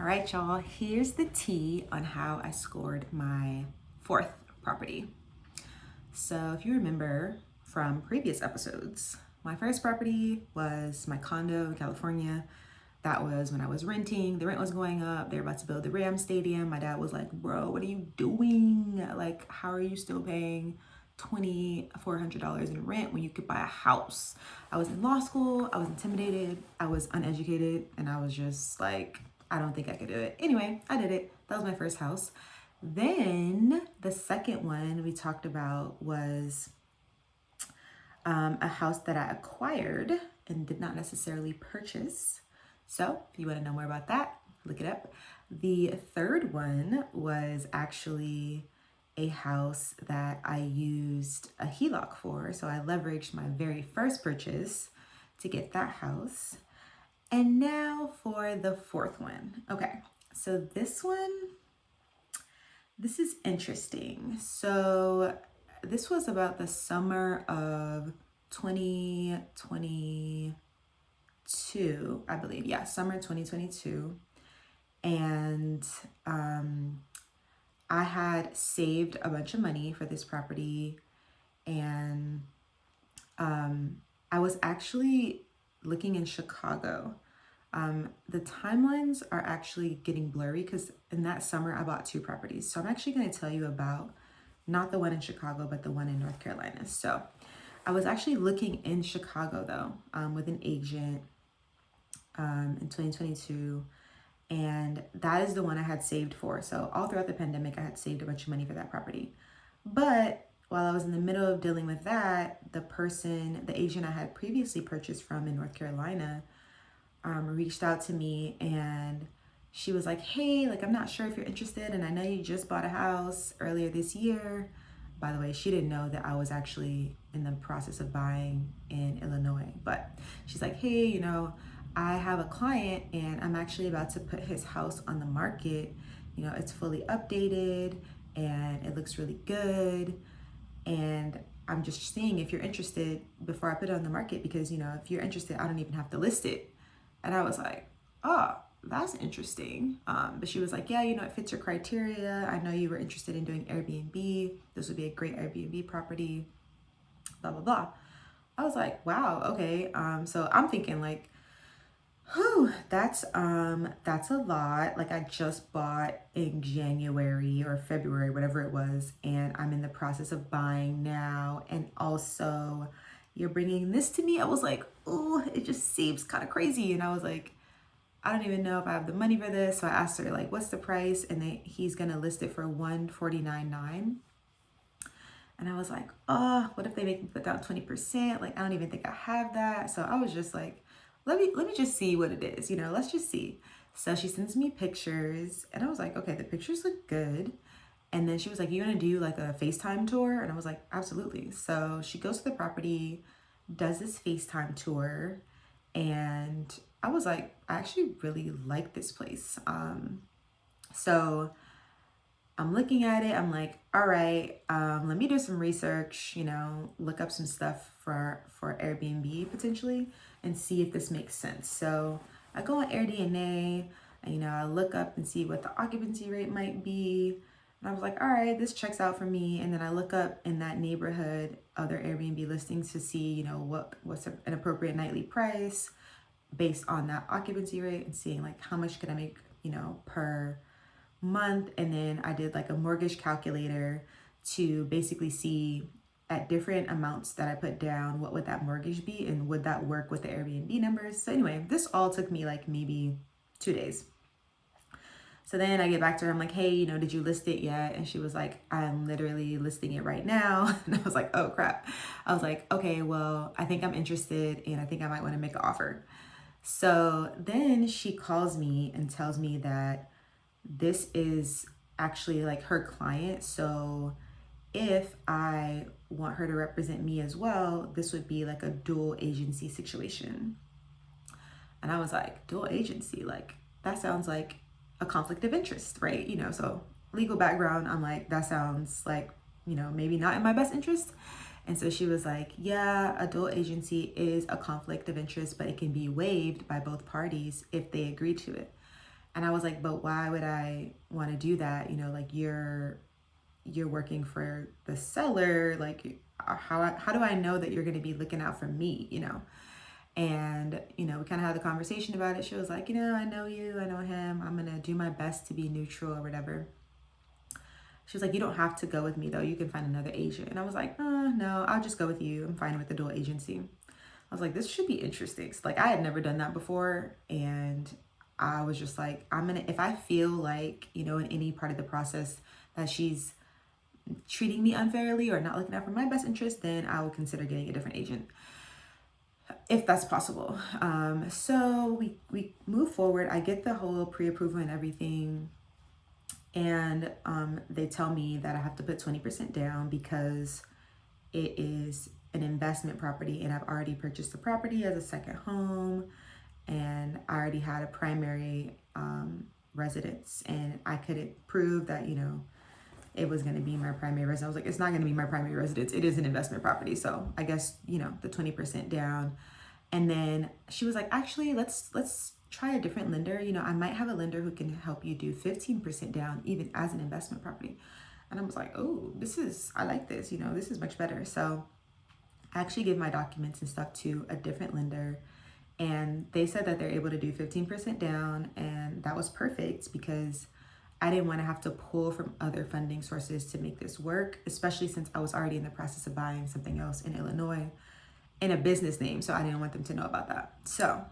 All right, y'all, here's the tea on how I scored my fourth property. So if you remember from previous episodes, my first property was my condo in California. That was when I was renting. The rent was going up. They were about to build the Rams Stadium. My dad was like, bro, what are you doing? Like, how are you still paying $2,400 in rent when you could buy a house? I was in law school. I was intimidated. I was uneducated. And I was just like, I don't think I could do it. Anyway, I did it. That was my first house. Then the second one we talked about was a house that I acquired and did not necessarily purchase. So if you want to know more about that, look it up. The third one was actually a house that I used a HELOC for. So I leveraged my very first purchase to get that house. And now for the fourth one. Okay, so this is interesting. So this was about the summer of 2022, I believe. Yeah, summer 2022. And I had saved a bunch of money for this property. And I was actually looking in Chicago. The timelines are actually getting blurry because in that summer I bought two properties. So I'm actually going to tell you about not the one in Chicago, but the one in North Carolina. So I was actually looking in Chicago though, with an agent in 2022. And that is the one I had saved for. So all throughout the pandemic, I had saved a bunch of money for that property. But while I was in the middle of dealing with that, the agent I had previously purchased from in North Carolina, reached out to me and she was like, hey, like, I'm not sure if you're interested. And I know you just bought a house earlier this year. By the way, she didn't know that I was actually in the process of buying in Illinois. But she's like, hey, I have a client and I'm actually about to put his house on the market. It's fully updated and it looks really good. And I'm just seeing if you're interested before I put it on the market because, if you're interested, I don't even have to list it. And I was like, oh, that's interesting. But she was like, yeah, it fits your criteria. I know you were interested in doing Airbnb. This would be a great Airbnb property, blah, blah, blah. I was like, wow, okay. So I'm thinking like, whew, that's a lot. Like I just bought in January or February, whatever it was, and I'm in the process of buying now. And also you're bringing this to me. I was like, oh, it just seems kind of crazy. And I was like, I don't even know if I have the money for this. So I asked her like, what's the price? And he's gonna list it for $149,900. And I was like, oh, what if they make me put down 20%? Like, I don't even think I have that. So I was just like, let me just see what it is. Let's just see. So she sends me pictures and I was like, okay, the pictures look good. And then she was like, you gonna do like a FaceTime tour? And I was like, absolutely. So she goes to the property, does this FaceTime tour. And I was like, I actually really like this place. So I'm looking at it. I'm like, all right, let me do some research, look up some stuff for Airbnb potentially and see if this makes sense. So I go on AirDNA and, I look up and see what the occupancy rate might be. And I was like, all right, this checks out for me. And then I look up in that neighborhood other Airbnb listings to see, what's an appropriate nightly price based on that occupancy rate and seeing like how much can I make, per month. And then I did like a mortgage calculator to basically see at different amounts that I put down, what would that mortgage be and would that work with the Airbnb numbers? So anyway, this all took me like maybe 2 days. So then I get back to her, I'm like, hey, did you list it yet? And she was like, I'm literally listing it right now. And I was like, oh crap. I was like, okay, well, I think I'm interested and I think I might want to make an offer. So then she calls me and tells me that this is actually like her client. So if I want her to represent me as well, this would be like a dual agency situation. And I was like, dual agency, like that sounds like a conflict of interest, right? So legal background, I'm like, that sounds like, maybe not in my best interest. And so she was like, yeah, a dual agency is a conflict of interest, but it can be waived by both parties if they agree to it. And I was like, but why would I want to do that? Like you're working for the seller. Like how do I know that you're going to be looking out for me? And, we kind of had the conversation about it. She was like, I know you, I know him. I'm going to do my best to be neutral or whatever. She was like, you don't have to go with me though. You can find another agent. And I was like, no, I'll just go with you. I'm fine with the dual agency. I was like, this should be interesting. So, like, I had never done that before. And I was just like, if I feel like, in any part of the process that she's treating me unfairly or not looking out for my best interest, then I will consider getting a different agent if that's possible. So we move forward. I get the whole pre-approval and everything. And they tell me that I have to put 20% down because it is an investment property and I've already purchased the property as a second home, and I already had a primary residence, and I couldn't prove that, it was going to be my primary residence. I was like, it's not going to be my primary residence. It is an investment property. So I guess, the 20% down. And then she was like, actually, let's try a different lender. I might have a lender who can help you do 15% down, even as an investment property. And I was like, oh, I like this, this is much better. So I actually gave my documents and stuff to a different lender, and they said that they're able to do 15% down. And that was perfect because I didn't want to have to pull from other funding sources to make this work, especially since I was already in the process of buying something else in Illinois in a business name. So I didn't want them to know about that. So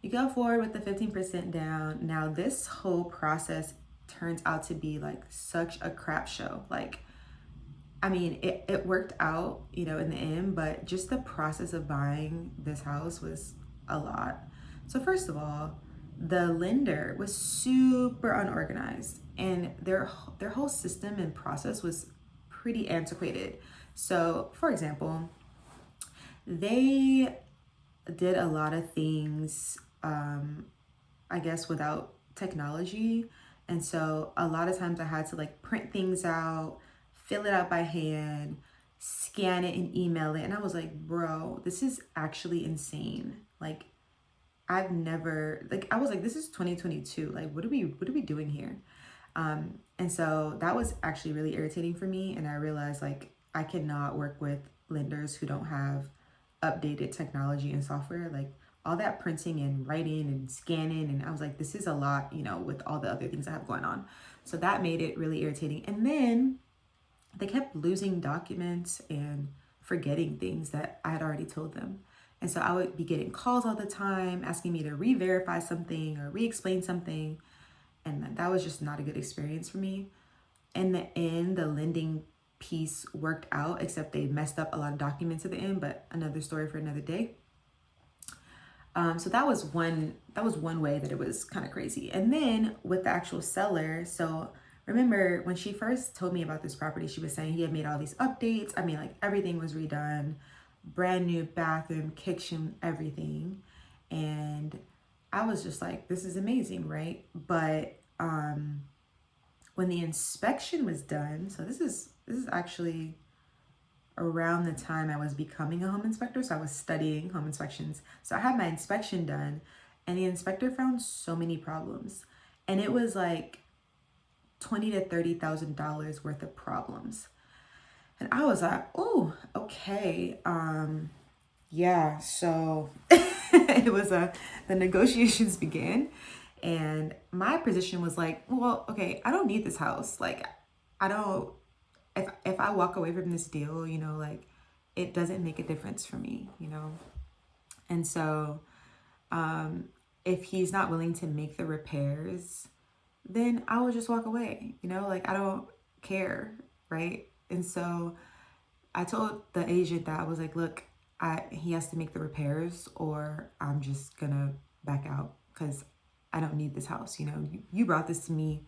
you go forward with the 15% down. Now this whole process turns out to be like such a crap show. Like, I mean, it worked out, in the end, but just the process of buying this house was a lot. So first of all, the lender was super unorganized, and their whole system and process was pretty antiquated. So for example, they did a lot of things, I guess, without technology. And so a lot of times I had to like print things out, fill it out by hand, scan it and email it. And I was like, bro, this is actually insane. Like, I've never, like, I was like, this is 2022. Like, what are we doing here? And so that was actually really irritating for me. And I realized like, I cannot work with lenders who don't have updated technology and software. Like, all that printing and writing and scanning. And I was like, this is a lot, with all the other things I have going on. So that made it really irritating. And then they kept losing documents and forgetting things that I had already told them. And so I would be getting calls all the time asking me to re-verify something or re-explain something. And that was just not a good experience for me. In the end, the lending piece worked out, except they messed up a lot of documents at the end, but another story for another day. So that was one way that it was kind of crazy. And then with the actual seller, so remember when she first told me about this property, she was saying he had made all these updates. I mean, like everything was redone, brand new bathroom, kitchen, everything. And I was just like, this is amazing, right? But when the inspection was done, so this is actually around the time I was becoming a home inspector. So I was studying home inspections. So I had my inspection done, and the inspector found so many problems. And it was like $20,000 to $30,000 worth of problems. And I was like, oh, okay. Yeah, so it was the negotiations began, and my position was like, well, okay, I don't need this house. Like, I don't, if I walk away from this deal, like it doesn't make a difference for me, And so if he's not willing to make the repairs, then I will just walk away, like I don't care, right? And so I told the agent that I was like, look, he has to make the repairs or I'm just gonna back out because I don't need this house. You brought this to me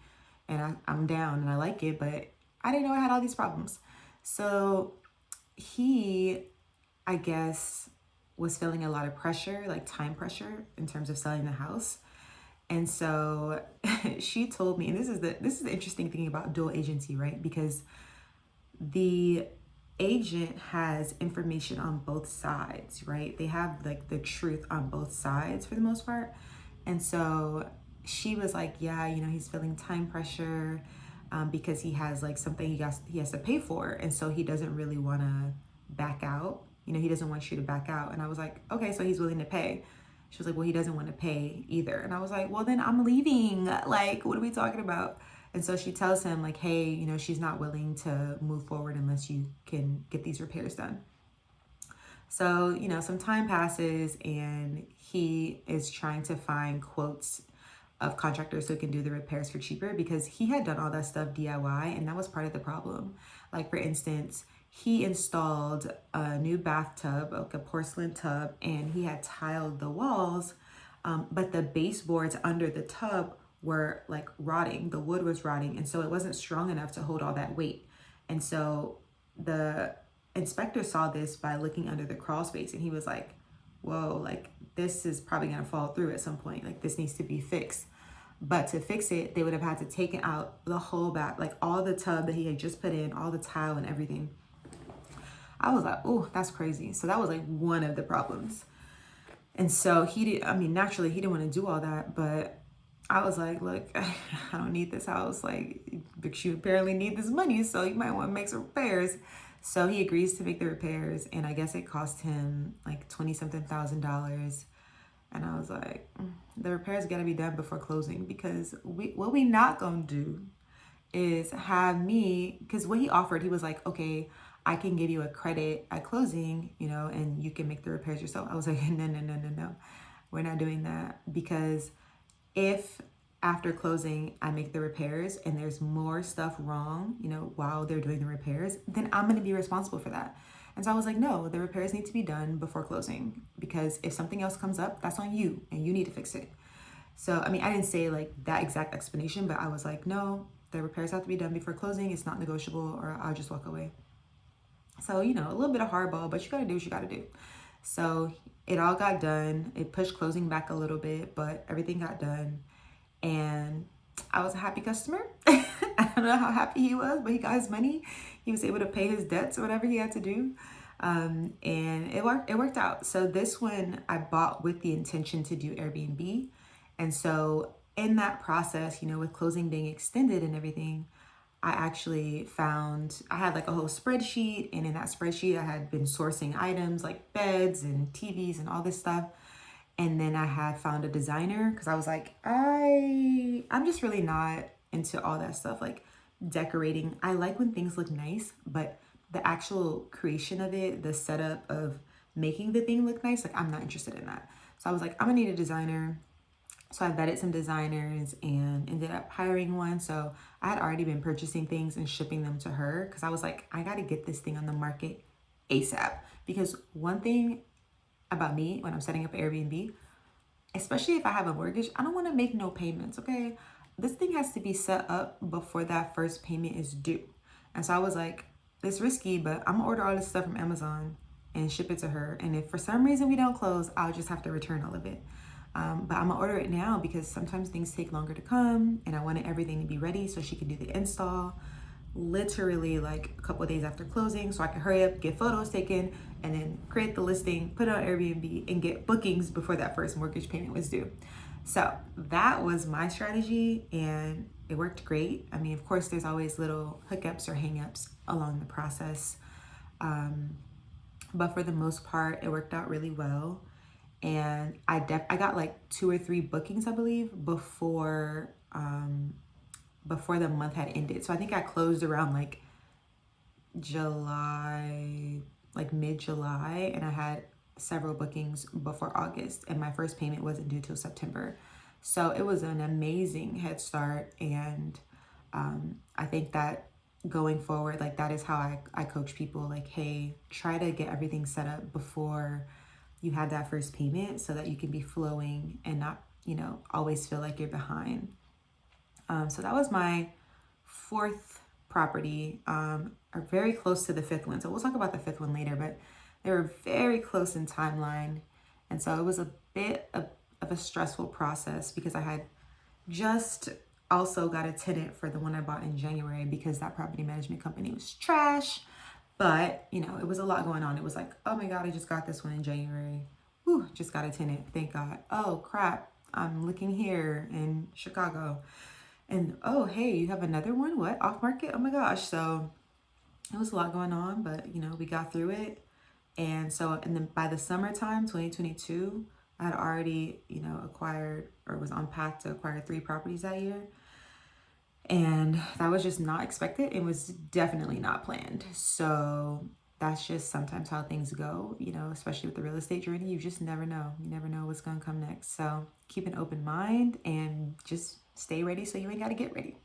and I'm down and I like it, but I didn't know I had all these problems. So he, I guess, was feeling a lot of pressure, like time pressure in terms of selling the house. And so she told me, and this is the interesting thing about dual agency, right? Because the agent has information on both sides, right? They have like the truth on both sides for the most part. And so she was like, yeah, he's feeling time pressure because he has like something he has to pay for. And so he doesn't really want to back out. He doesn't want you to back out. And I was like, okay, so he's willing to pay. She was like, well, he doesn't want to pay either. And I was like, well, then I'm leaving. Like, what are we talking about? And so she tells him like, hey, she's not willing to move forward unless you can get these repairs done. So, some time passes and he is trying to find quotes of contractors who can do the repairs for cheaper because he had done all that stuff DIY, and that was part of the problem. Like, for instance, he installed a new bathtub, like a porcelain tub, and he had tiled the walls, but the baseboards under the tub were like rotting. The wood was rotting, and so it wasn't strong enough to hold all that weight. And so the inspector saw this by looking under the crawl space, and he was like, whoa, like this is probably gonna fall through at some point. Like this needs to be fixed. But to fix it, they would have had to take out the whole bath, like all the tub that he had just put in, all the tile and everything. I was like, oh, that's crazy. So that was like one of the problems. And so naturally he didn't want to do all that, but I was like, look, I don't need this house. Like, but you apparently need this money, so you might want to make some repairs. So he agrees to make the repairs, and I guess it cost him like 20-something thousand. And I was like, the repairs got to be done before closing, because what we not gonna do is have me, because what he offered, he was like, okay, I can give you a credit at closing, and you can make the repairs yourself. I was like, no, we're not doing that, because if after closing I make the repairs and there's more stuff wrong, while they're doing the repairs, then I'm going to be responsible for that. And so I was like, no, the repairs need to be done before closing, because if something else comes up, that's on you and you need to fix it. So, I didn't say like that exact explanation, but I was like, no, the repairs have to be done before closing. It's not negotiable, or I'll just walk away. So, a little bit of hardball, but you got to do what you got to do. So it all got done. It pushed closing back a little bit, but everything got done. And I was a happy customer. I don't know how happy he was, but he got his money. He was able to pay his debts or whatever he had to do. And it worked out. So this one I bought with the intention to do Airbnb. And so in that process, with closing being extended and everything, I actually I had like a whole spreadsheet. And in that spreadsheet, I had been sourcing items like beds and TVs and all this stuff. And then I had found a designer, because I was like, I'm just really not into all that stuff, like decorating. I like when things look nice, but the actual creation of it, the setup of making the thing look nice, like I'm not interested in that. So I was like, I'm gonna need a designer. So I vetted some designers and ended up hiring one. So I had already been purchasing things and shipping them to her, because I was like, I got to get this thing on the market ASAP. Because one thing about me when I'm setting up Airbnb, especially if I have a mortgage, I don't want to make no payments, okay? This thing has to be set up before that first payment is due. And so I was like, it's risky, but I'm gonna order all this stuff from Amazon and ship it to her. And if for some reason we don't close, I'll just have to return all of it. But I'm gonna order it now, because sometimes things take longer to come, and I wanted everything to be ready so she could do the install literally like a couple of days after closing, so I could hurry up, get photos taken, and then create the listing, put it on Airbnb, and get bookings before that first mortgage payment was due. So that was my strategy, and it worked great. Of course, there's always little hookups or hangups along the process, but for the most part, it worked out really well. And I got like 2 or 3 bookings, I believe, before the month had ended. So I think I closed around like July, like mid-July, and I had several bookings before August, and my first payment wasn't due till September. So it was an amazing head start. And I think that going forward, like that is how I coach people, like, hey, try to get everything set up before you have that first payment, so that you can be flowing and not, always feel like you're behind. So that was my 4th property, are very close to the 5th one. So we'll talk about the 5th one later, but they were very close in timeline. And so it was a bit of a stressful process, because I had just also got a tenant for the one I bought in January, because that property management company was trash. But, it was a lot going on. It was like, oh my God, I just got this one in January. Whew, just got a tenant, thank God. Oh crap, I'm looking here in Chicago. And oh, hey, you have another one? What? Off market? Oh my gosh. So it was a lot going on, but we got through it. And so, and then by the summertime, 2022, I had already, acquired or was on path to acquire 3 properties that year. And that was just not expected. It was definitely not planned. So that's just sometimes how things go, especially with the real estate journey. You just never know. You never know what's going to come next. So keep an open mind and just stay ready so you ain't got to get ready.